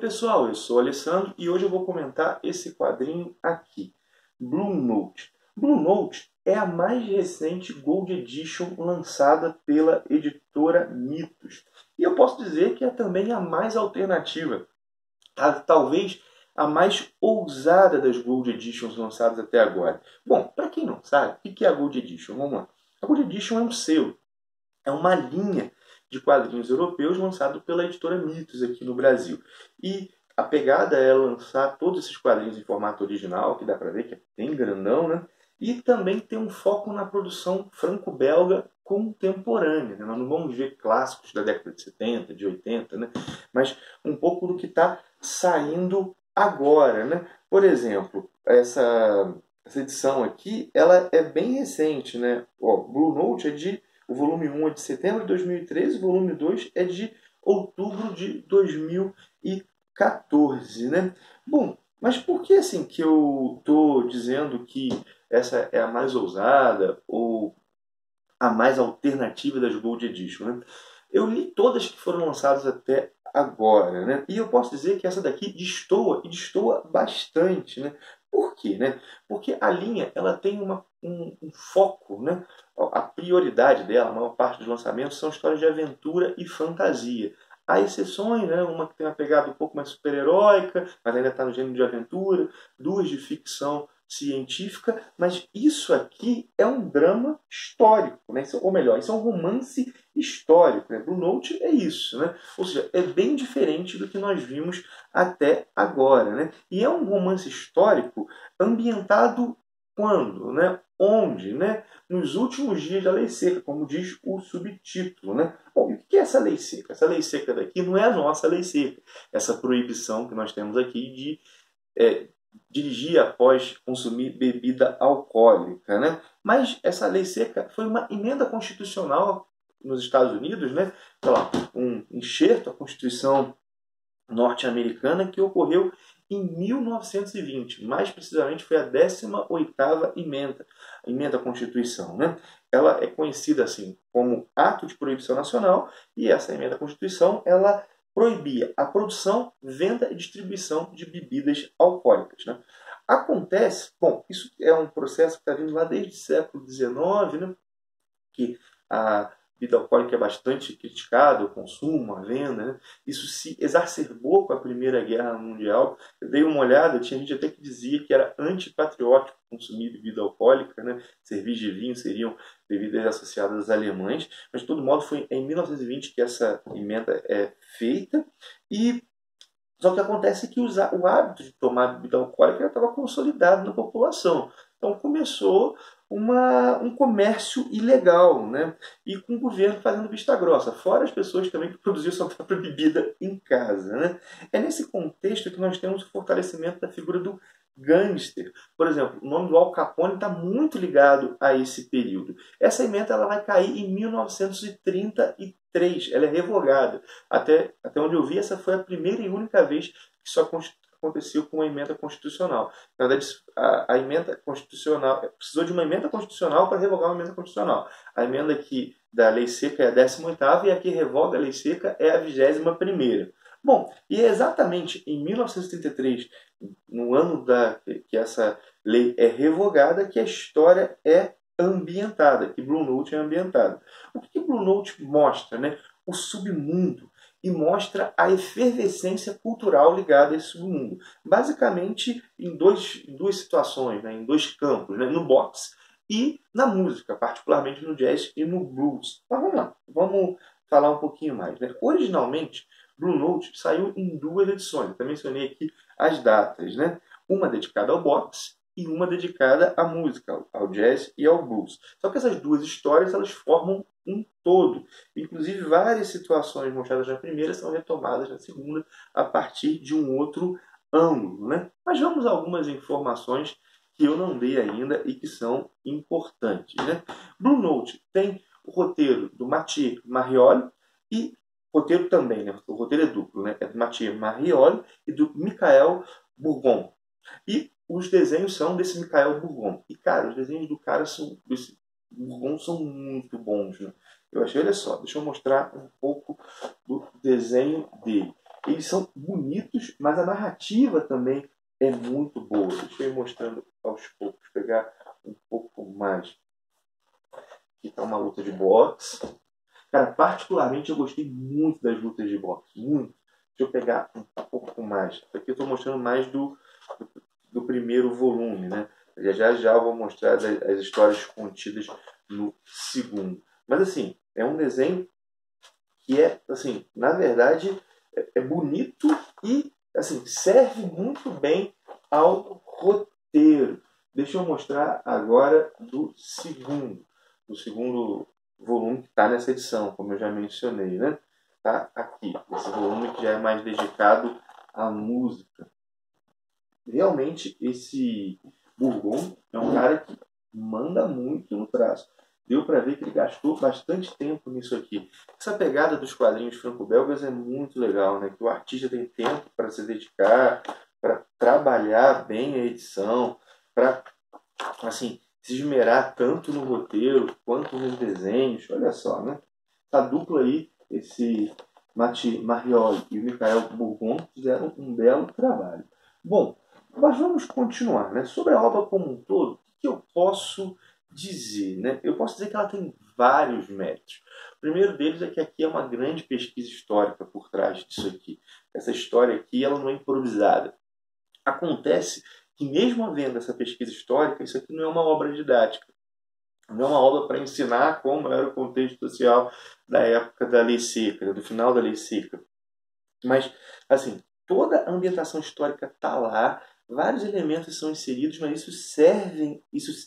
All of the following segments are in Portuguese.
pessoal, eu sou o Alessandro e hoje eu vou comentar esse quadrinho aqui, Blue Note. Blue Note é a mais recente Gold Edition lançada pela editora Mitos. E eu posso dizer que é também a mais alternativa, talvez a mais ousada das Gold Editions lançadas até agora. Bom, para quem não sabe, o que é a Gold Edition? Vamos lá. A Gold Edition é um selo, é uma linha de quadrinhos europeus lançado pela editora Mitos aqui no Brasil. E a pegada é lançar todos esses quadrinhos em formato original, que dá para ver que é bem grandão, né? E também tem um foco na produção franco-belga contemporânea, né? Nós não vamos ver clássicos da década de 70, de 80, né? Mas um pouco do que está saindo agora, né? Por exemplo, essa edição aqui, ela é bem recente, né? Ó, Blue Note o volume 1 é de setembro de 2013, o volume 2 é de outubro de 2014, né? Bom, mas por que assim que eu estou dizendo que essa é a mais ousada ou a mais alternativa das Gold Edition, né? Eu li todas que foram lançadas até agora, né? E eu posso dizer que essa daqui destoa, e destoa bastante, né? Por quê, né? Porque a linha ela tem um foco, né? A prioridade dela, a maior parte dos lançamentos, são histórias de aventura e fantasia. Há exceções, né? Uma que tem uma pegada um pouco mais super-heróica, mas ainda está no gênero de aventura, duas de ficção científica, mas isso aqui é um drama histórico, né? Ou melhor, isso é um romance histórico, né? Blue Note é isso, né? Ou seja, é bem diferente do que nós vimos até agora, né? E é um romance histórico ambientado quando, né? Onde, né? Nos últimos dias da lei seca, como diz o subtítulo, né? Bom, e o que é essa lei seca? Essa lei seca daqui não é a nossa lei seca, essa proibição que nós temos aqui de dirigir após consumir bebida alcoólica, né? Mas essa lei seca foi uma emenda constitucional nos Estados Unidos, né? Sei lá, um enxerto à Constituição norte-americana que ocorreu em 1920. Mais precisamente foi a 18ª emenda à Constituição, né? Ela é conhecida assim como Ato de Proibição Nacional e essa emenda à Constituição, ela proibia a produção, venda e distribuição de bebidas alcoólicas, né? Acontece, bom, isso é um processo que está vindo lá desde o século XIX, né? Que a bebida alcoólica é bastante criticada, o consumo, a venda, né? Isso se exacerbou com a Primeira Guerra Mundial. Eu dei uma olhada, tinha gente até que dizia que era antipatriótico consumir bebida alcoólica, né? Cerveja e vinho seriam bebidas associadas aos alemães, mas de todo modo foi em 1920 que essa emenda é feita, e só que acontece que o hábito de tomar bebida alcoólica já estava consolidado na população. Então começou um comércio ilegal, né? E com o governo fazendo vista grossa, fora as pessoas também que produziam sua própria bebida em casa, né? É nesse contexto que nós temos o fortalecimento da figura do gangster. Por exemplo, o nome do Al Capone está muito ligado a esse período. Essa emenda ela vai cair em 1933, ela é revogada. Até onde eu vi, essa foi a primeira e única vez que isso aconteceu com uma emenda constitucional. Na verdade, a emenda constitucional precisou de uma emenda constitucional para revogar uma emenda constitucional. A emenda aqui da lei seca é a 18ª e a que revoga a lei seca é a 21ª. Bom, e é exatamente em 1933, no ano que essa lei é revogada, que a história é ambientada, que Blue Note é ambientada. O que Blue Note mostra, né? O submundo, e mostra a efervescência cultural ligada a esse submundo. Basicamente em duas situações, né? Em dois campos, né? No boxe e na música, particularmente no jazz e no blues. Mas vamos lá, vamos falar um pouquinho mais, né? Originalmente, Blue Note saiu em duas edições. Eu também mencionei aqui as datas, né? Uma dedicada ao boxe e uma dedicada à música, ao jazz e ao blues. Só que essas duas histórias elas formam um todo. Inclusive, várias situações mostradas na primeira são retomadas na segunda a partir de um outro ângulo, né? Mas vamos a algumas informações que eu não dei ainda e que são importantes, né? Blue Note tem o roteiro do Mathieu Marrioli e roteiro também, né? O roteiro é duplo, né? É do Mathieu Marrioli e do Michael Bourgon. E os desenhos são desse Michael Bourgon. E, cara, os desenhos do cara desse Bourgon são muito bons, né? Eu achei, olha só, deixa eu mostrar um pouco do desenho dele. eles são bonitos, mas a narrativa também é muito boa. Deixa eu ir mostrando aos poucos, pegar um pouco mais. Aqui está uma luta de boxe. Cara, particularmente eu gostei muito das lutas de boxe, muito. Deixa eu pegar um pouco mais. Aqui eu estou mostrando mais do primeiro volume, né? Já eu vou mostrar as histórias contidas no segundo. Mas assim, é um desenho que é, assim, na verdade, é bonito e assim, serve muito bem ao roteiro. Deixa eu mostrar agora do segundo volume que está nessa edição, como eu já mencionei, né? Tá aqui, esse volume que já é mais dedicado à música. Realmente, esse Burgon é um cara que manda muito no traço. Deu para ver que ele gastou bastante tempo nisso aqui. Essa pegada dos quadrinhos franco-belgas é muito legal, né? Que o artista tem tempo para se dedicar, para trabalhar bem a edição, para assim, se esmerar tanto no roteiro quanto nos desenhos. Olha só, né? Essa dupla aí, esse Mati Marrioli e o Michael Burgon, fizeram um belo trabalho. Bom, mas vamos continuar, né? Sobre a obra como um todo, o que eu posso dizer, né? Eu posso dizer que ela tem vários méritos. O primeiro deles é que aqui é uma grande pesquisa histórica por trás disso aqui. Essa história aqui, ela não é improvisada. Acontece que mesmo havendo essa pesquisa histórica, isso aqui não é uma obra didática. Não é uma obra para ensinar como era o contexto social da época da Lei Seca, do final da Lei Seca. Mas, assim, toda a ambientação histórica está lá, vários elementos são inseridos, mas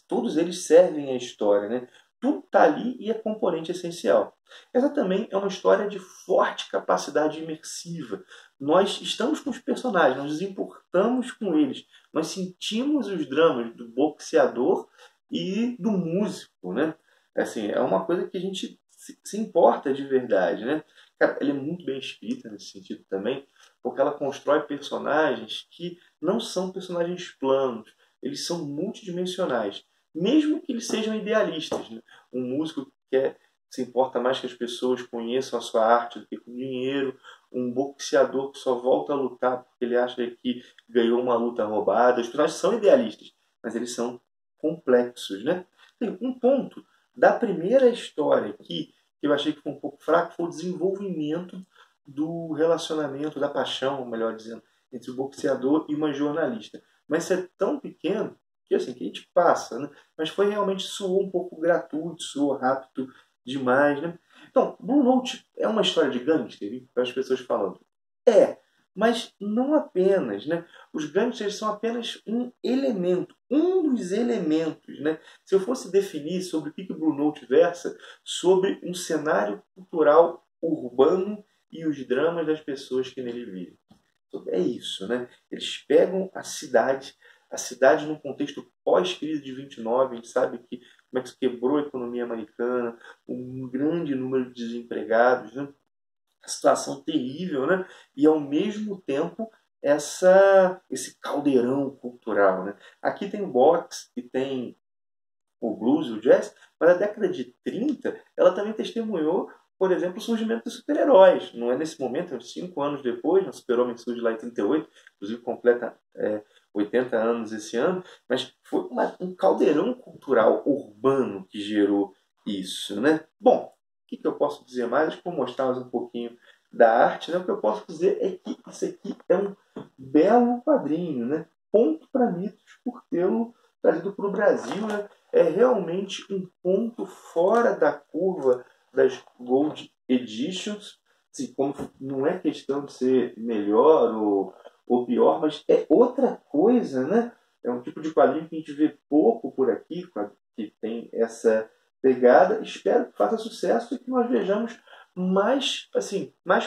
todos eles servem à história, né? Tudo está ali e é componente essencial. Essa também é uma história de forte capacidade imersiva. Nós estamos com os personagens, nós nos importamos com eles, nós sentimos os dramas do boxeador e do músico, né? Assim, é uma coisa que a gente se importa de verdade, né? Cara, ela é muito bem escrita nesse sentido também, porque ela constrói personagens que não são personagens planos, eles são multidimensionais, mesmo que eles sejam idealistas, né? Um músico que se importa mais que as pessoas conheçam a sua arte do que com dinheiro, um boxeador que só volta a lutar porque ele acha que ganhou uma luta roubada. Os personagens são idealistas, mas eles são complexos, né? Tem um ponto da primeira história aqui que eu achei que foi um pouco fraco foi o desenvolvimento do relacionamento, da paixão, melhor dizendo, entre o boxeador e uma jornalista. Mas isso é tão pequeno que assim, que a gente passa, né? Mas foi realmente, soou um pouco gratuito, soou rápido demais, né? Então, Blue Note é uma história de gangster, para as pessoas falando. É, mas não apenas, né? Os gangsters são apenas um elemento, um dos elementos, né? Se eu fosse definir sobre o que o Blue Note versa, sobre um cenário cultural urbano e os dramas das pessoas que nele vivem. É isso, né? Eles pegam a cidade num contexto pós-crise de 29, a gente sabe que como é que isso quebrou a economia americana, um grande número de desempregados, né? A situação terrível, né? E ao mesmo tempo esse caldeirão cultural, né? Aqui tem o boxe e tem o blues e o jazz, mas a década de 30 ela também testemunhou, por exemplo, o surgimento dos super-heróis. Não é nesse momento, é uns 5 anos depois, o Super-Homem surge lá em 38, inclusive completa 80 anos esse ano, mas foi um caldeirão cultural urbano que gerou isso, né? Bom, o que eu posso dizer mais? Acho que vou mostrar mais um pouquinho da arte, né? O que eu posso dizer é que isso aqui é um belo quadrinho, né? Ponto para Mitos por tê-lo trazido para o Brasil, né? É realmente um ponto fora da curva das Gold Editions. Assim, como não é questão de ser melhor ou pior, mas é outra coisa, né? É um tipo de quadrinho que a gente vê pouco por aqui, que tem essa pegada. Espero que faça sucesso e que nós vejamos mais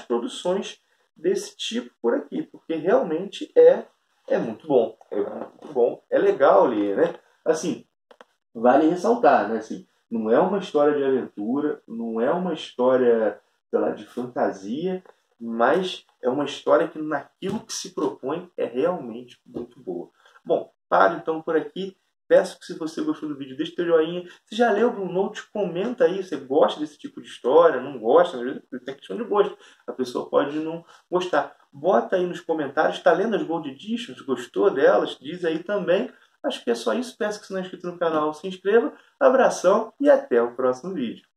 produções desse tipo por aqui, porque realmente é muito bom. É muito bom. É legal ler, né? Assim, vale ressaltar, né? Assim, não é uma história de aventura, não é uma história, sei lá, de fantasia, mas é uma história que naquilo que se propõe é realmente muito boa. Bom, paro então por aqui. Peço que, se você gostou do vídeo, deixe seu joinha. Se já leu o Blue Note, comenta aí. Você gosta desse tipo de história? Não gosta? Às vezes tem questão de gosto. A pessoa pode não gostar. Bota aí nos comentários. Está lendo as Gold Editions? Gostou delas? Diz aí também. Acho que é só isso. Peço que, se não é inscrito no canal, se inscreva. Abração e até o próximo vídeo.